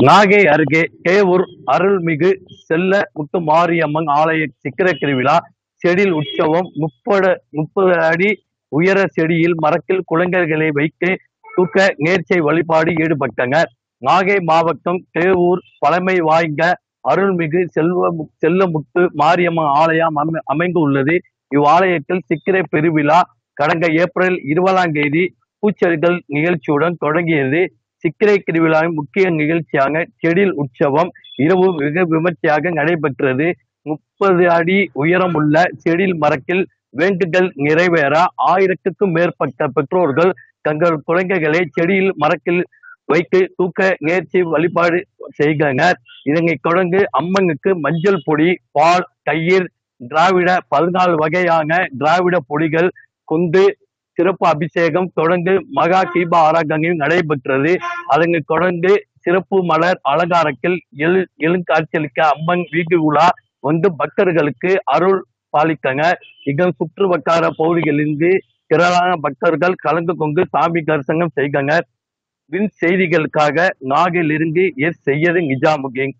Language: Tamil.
நாகை அருகே கேவூர் அருள்மிகு செல்ல முத்து மாரியம்மன் ஆலய சித்திரை திருவிழா செடில் உற்சவம் 30 அடி உயர செடியில் மரத்தில் குழந்தைகளை வைத்து தூக்க நேர்ச்சை வழிபாடு ஈடுபட்டனர். நாகை மாவட்டம் கேவூர் பழமை வாய்ந்த அருள்மிகு செல்லமுத்து மாரியம்மன் ஆலயம் அமைந்துள்ளது. இவ்வாலயத்தில் சித்திரை பெருவிழா கடந்த ஏப்ரல் 20ஆம் தேதி பூச்செறிதல் நிகழ்ச்சியுடன் தொடங்கியது. சித்திரை திருவிழாவின் முக்கிய நிகழ்ச்சியான செடில் உற்சவம் இரவு மிக விமர்சையாக நடைபெற்றது. 30 அடி உயரமுள்ள செடில் மரத்தில் வேண்டுதல் நிறைவேற 1000க்கும் மேற்பட்ட பெற்றோர்கள் தங்கள் குழந்தைகளை செடியில் மரத்தில் வைத்து தூக்க நேர்ச்சி வழிபாடு செய்தனர். இதனைத் தொடர்ந்து அம்மனுக்கு மஞ்சள் பொடி, பால், தயிர், திராவிட 14 வகையான திராவிட பொடிகள் கொண்டு சிறப்பு அபிஷேகம் தொடர்ந்து மகா தீப ஆராதனையும் நடைபெற்றது. அதனைத் தொடர்ந்து சிறப்பு மலர் அலங்காரத்தில் எழுங்காட்சியளிக்க அம்மன் வீதி உலா வந்து பக்தர்களுக்கு அருள் பாலித்தனர். இதன் சுற்று வட்டார பகுதிகளிலிருந்து திரளான பக்தர்கள் கலந்து கொண்டு சாமி தரிசனம் செய்தனர். வின் செய்திகளுக்காக நாகையிலிருந்து எஸ். செய்யது நிஜாமுதீன்.